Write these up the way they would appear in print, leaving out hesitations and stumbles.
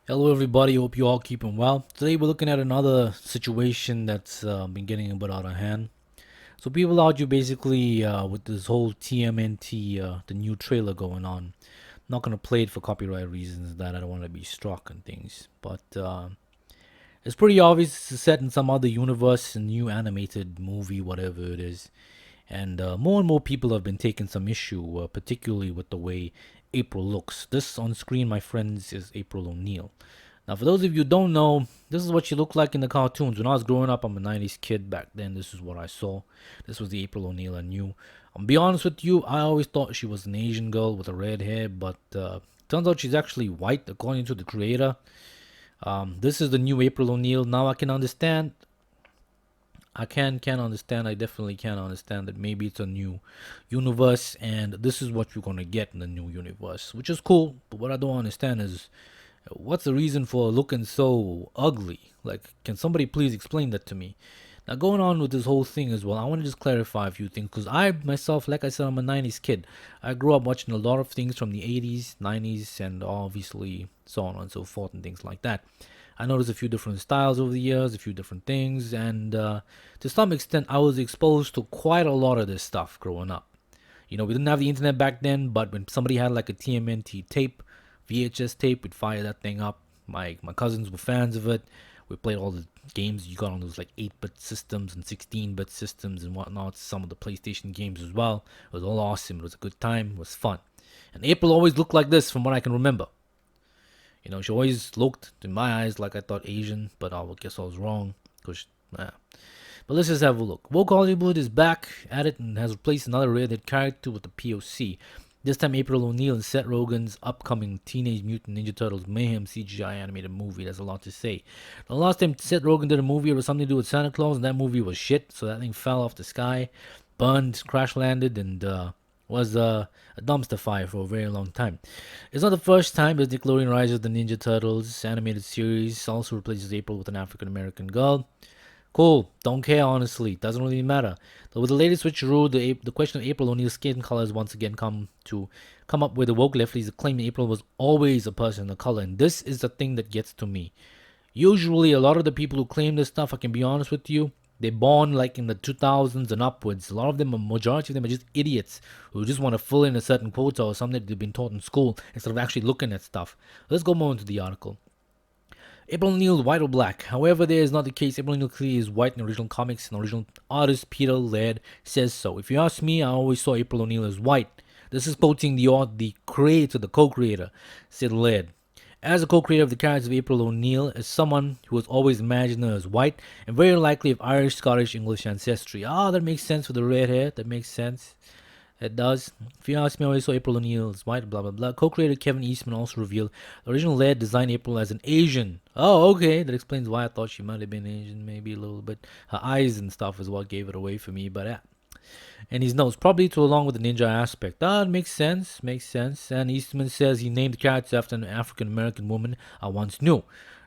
Hello, everybody. Hope you all keeping well. Today, we're looking at another situation that's been getting a bit out of hand. So, people argue basically with this whole tmnt, the new trailer going on. I'm not gonna play it for copyright reasons that I don't want to be struck and things, but it's pretty obvious it's set in some other universe, a new animated movie, whatever it is. And more people have been taking some issue, particularly with the way April looks. This on screen, my friends, is April O'Neil. Now, for those of you who don't know, this is what she looked like in the cartoons. When I was growing up, I'm a 90s kid back then. This is what I saw. This was the April O'Neil I knew. I'll be honest with you, I always thought she was an Asian girl with a red hair, but turns out she's actually white, according to the creator. This is the new April O'Neil. Now I can understand. I can understand. I definitely can understand that maybe it's a new universe, and this is what you're gonna get in the new universe, which is cool. But what I don't understand is what's the reason for looking so ugly? Like, can somebody please explain that to me? Now, going on with this whole thing as well, I want to just clarify a few things because I myself, like I said, I'm a 90s kid. I grew up watching a lot of things from the 80s, 90s, and obviously so on and so forth and things like that. I noticed a few different styles over the years, a few different things, and to some extent, I was exposed to quite a lot of this stuff growing up. You know, we didn't have the internet back then, but when somebody had like a TMNT tape, VHS tape, we'd fire that thing up. My cousins were fans of it. We played all the games you got on those like 8-bit systems and 16-bit systems and whatnot. Some of the PlayStation games as well. It was all awesome. It was a good time. It was fun. And April always looked like this, from what I can remember. You know, she always looked, in my eyes, like I thought Asian, but I guess I was wrong. Cause, But let's just have a look. Woke Hollywood is back at it and has replaced another redhead character with the POC. This time, April O'Neil and Seth Rogen's upcoming Teenage Mutant Ninja Turtles Mayhem CGI animated movie. That's a lot to say. The last time Seth Rogen did a movie, it was something to do with Santa Claus, and that movie was shit. So that thing fell off the sky, burned, crash landed, and was a dumpster fire for a very long time. It's not the first time as Nickelodeon Rise of the Ninja Turtles animated series also replaces April with an African American girl. Cool. Don't care, honestly. Doesn't really matter. So with the latest switcheroo, the question of April O'Neil's skin color has once again come up with the woke lefties claim April was always a person of color, and this is the thing that gets to me. Usually, a lot of the people who claim this stuff, I can be honest with you, they're born like in the 2000s and upwards. A lot of them, a majority of them, are just idiots who just want to fill in a certain quota or something that they've been taught in school instead of actually looking at stuff. Let's go more into the article. April O'Neil is white or black. However, there is not the case. April O'Neil clearly is white in the original comics, and the original artist Peter Laird says so. If you ask me, I always saw April O'Neil as white. This is quoting the creator, the co-creator, said Laird. As a co-creator of the character of April O'Neil, as someone who has always imagined her as white and very likely of Irish, Scottish, English ancestry. That makes sense for the red hair. That makes sense. It does. If you ask me, I always saw April O'Neil as white, blah, blah, blah. Co-creator Kevin Eastman also revealed the original Laird designed April as an Asian. Oh, okay. That explains why I thought she might have been Asian, maybe a little bit. Her eyes and stuff is what gave it away for me, but yeah. And his nose, probably to along with the ninja aspect. It makes sense, makes sense. And Eastman says he named the character after an African American woman I once knew.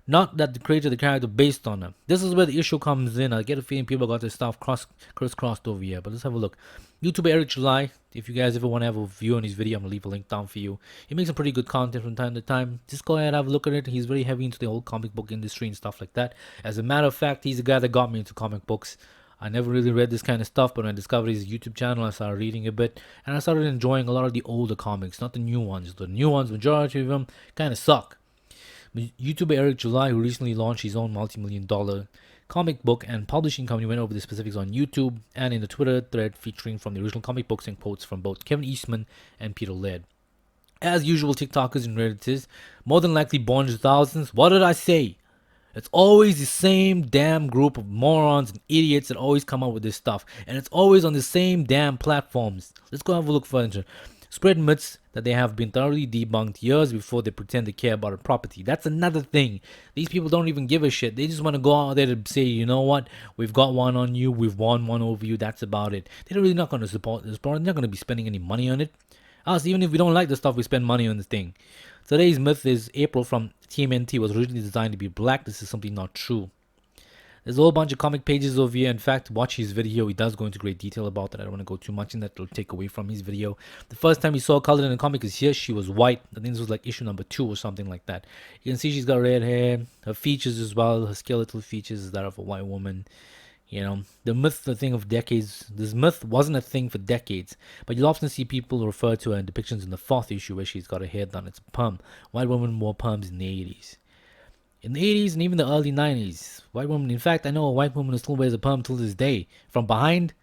Not that the creator of the character based on her. This is where the issue comes in. I get a feeling people got their stuff crisscrossed over here. But let's have a look. YouTuber Eric July. If you guys ever want to have a view on his video, I'm going to leave a link down for you. He makes some pretty good content from time to time. Just go ahead and have a look at it. He's very heavy into the whole comic book industry and stuff like that. As a matter of fact, he's the guy that got me into comic books. I never really read this kind of stuff, but when I discovered his YouTube channel, I started reading a bit, and I started enjoying a lot of the older comics, not the new ones. The new ones, majority of them, kind of suck. YouTuber Eric July, who recently launched his own multi-million-dollar comic book and publishing company, went over the specifics on YouTube and in the Twitter thread featuring from the original comic books and quotes from both Kevin Eastman and Peter Laird. As usual, TikTokers and Redditors, more than likely born in the thousands. What did I say? It's always the same damn group of morons and idiots that always come up with this stuff. And it's always on the same damn platforms. Let's go have a look further. Spread myths that they have been thoroughly debunked years before they pretend to care about a property. That's another thing. These people don't even give a shit. They just want to go out there to say, you know what, we've got one on you, we've won one over you, that's about it. They're really not going to support this product. They're not going to be spending any money on it. Us, even if we don't like the stuff, we spend money on this thing. Today's myth is April from TMNT was originally designed to be black. This is simply not true. There's a whole bunch of comic pages over here. In fact, watch his video. He does go into great detail about that. I don't want to go too much in that. It'll take away from his video. The first time you saw colored in a comic is here. She was white. I think this was like issue number 2 or something like that. You can see she's got red hair. Her features as well. Her skeletal features is that of a white woman. You know, the myth, the thing of decades. This myth wasn't a thing for decades, but you'll often see people refer to her in depictions in the 4th issue where she's got her hair done. It's a perm. White women wore perms in the 80s. In the 80s and even the early 90s, white women, in fact, I know a white woman who still wears a perm till this day. From behind,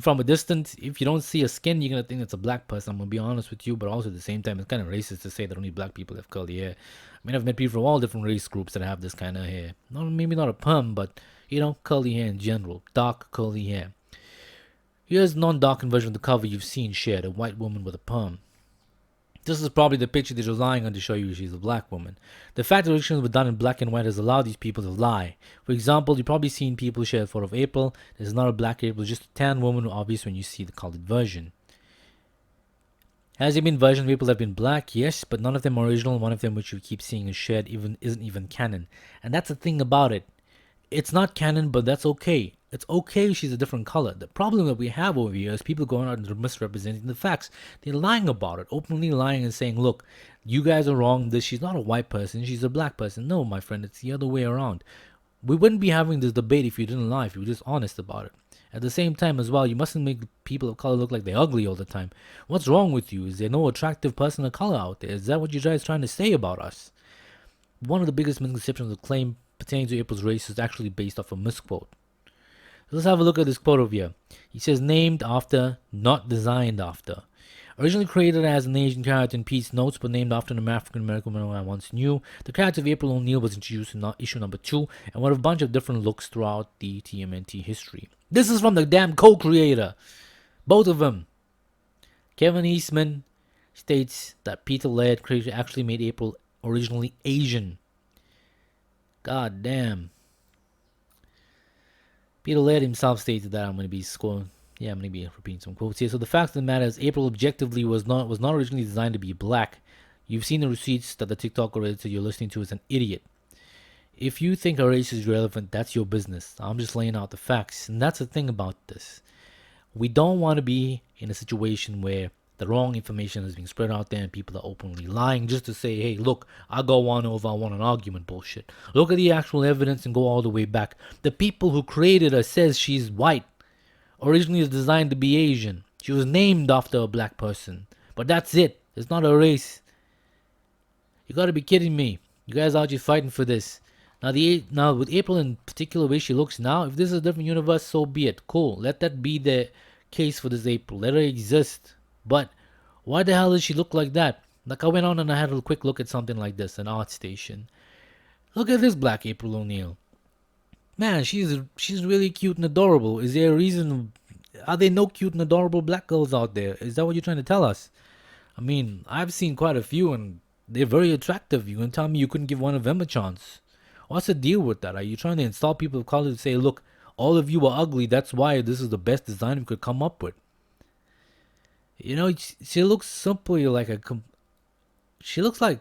from a distance, if you don't see a skin, you're going to think it's a black person. I'm going to be honest with you, but also at the same time, it's kind of racist to say that only black people have curly hair. I mean, I've met people from all different race groups that have this kind of hair. Maybe not a perm, but, you know, curly hair in general. Dark curly hair. Here's a non-darkened version of the cover you've seen shared, a white woman with a perm. This is probably the picture they're relying on to show you she's a black woman. The fact that originals were done in black and white has allowed these people to lie. For example, you've probably seen people share a photo of April. This is not a black April, just a tan woman, obvious when you see the colored version. Has there been versions of April that have been black? Yes, but none of them are original. One of them, which you keep seeing is shared, isn't even canon. And that's the thing about it. It's not canon, but that's okay. It's okay if she's a different color. The problem that we have over here is people going out and misrepresenting the facts. They're lying about it, openly lying and saying, look, you guys are wrong. She's not a white person. She's a black person. No, my friend, it's the other way around. We wouldn't be having this debate if you didn't lie, if you were just honest about it. At the same time as well, you mustn't make people of color look like they're ugly all the time. What's wrong with you? Is there no attractive person of color out there? Is that what you guys trying to say about us? One of the biggest misconceptions of the claim pertaining to April's race is actually based off a misquote. Let's have a look at this quote over here. He says, named after, not designed after. Originally created as an Asian character in Pete's notes, but named after an African American woman I once knew, the character of April O'Neil was introduced in issue number 2 and with a bunch of different looks throughout the TMNT history. This is from the damn co-creator. Both of them. Kevin Eastman states that Peter Laird actually made April originally Asian. God damn. Peter Laird himself stated that I'm going to be repeating some quotes here. So the fact of the matter is, April objectively was not originally designed to be black. You've seen the receipts that the TikToker editor you're listening to is an idiot. If you think her race is relevant, that's your business. I'm just laying out the facts, and that's the thing about this. We don't want to be in a situation where the wrong information is being spread out there and people are openly lying just to say, hey, look, I got one over, I want an argument bullshit. Look at the actual evidence and go all the way back. The people who created her says she's white. Originally is designed to be Asian. She was named after a black person. But that's it. It's not a race. You gotta be kidding me. You guys out here fighting for this. Now with April in particular way she looks now, if this is a different universe, so be it. Cool. Let that be the case for this April. Let her exist. But why the hell does she look like that? Like I went on and I had a quick look at something like this, an art station. Look at this black April O'Neil. Man, she's really cute and adorable. Is there a reason? Are there no cute and adorable black girls out there? Is that what you're trying to tell us? I mean, I've seen quite a few and they're very attractive. You can tell me you couldn't give one of them a chance. What's the deal with that? Are you trying to insult people of color to say, look, all of you are ugly, that's why this is the best design we could come up with? You know, she looks simply like she looks like,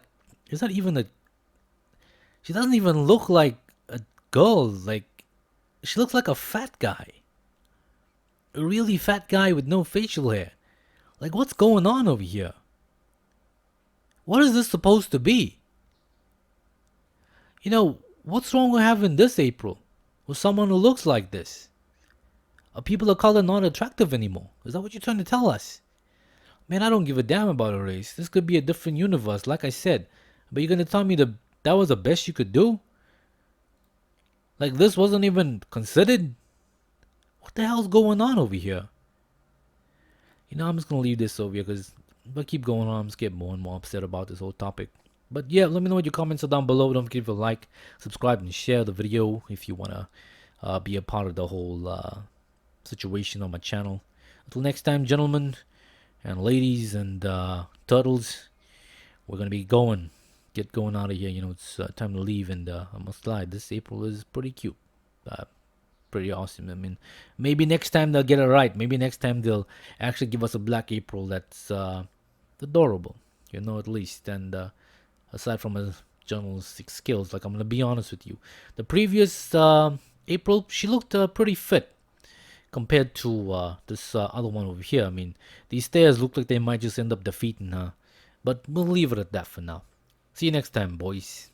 it's not even she doesn't even look like a girl. Like, she looks like a fat guy. A really fat guy with no facial hair. Like, what's going on over here? What is this supposed to be? You know, what's wrong with having this April? With someone who looks like this? Are people of color not attractive anymore? Is that what you're trying to tell us? Man, I don't give a damn about a race. This could be a different universe, like I said. But you're going to tell me that was the best you could do? Like, this wasn't even considered? What the hell's going on over here? You know, I'm just going to leave this over here because if I keep going on, I'm just getting more and more upset about this whole topic. But yeah, let me know what your comments are down below. Don't forget to like, subscribe, and share the video if you want to be a part of the whole situation on my channel. Until next time, gentlemen and ladies and turtles, we're going to be get going out of here. You know, it's time to leave, and I must lie, this April is pretty cute. Pretty awesome. I mean, maybe next time they'll get it right. Maybe next time they'll actually give us a black April that's adorable, you know, at least. And aside from her journalistic skills, like, I'm going to be honest with you, the previous April, she looked pretty fit compared to this other one over here. I mean, these stairs look like they might just end up defeating her. But we'll leave it at that for now. See you next time, boys.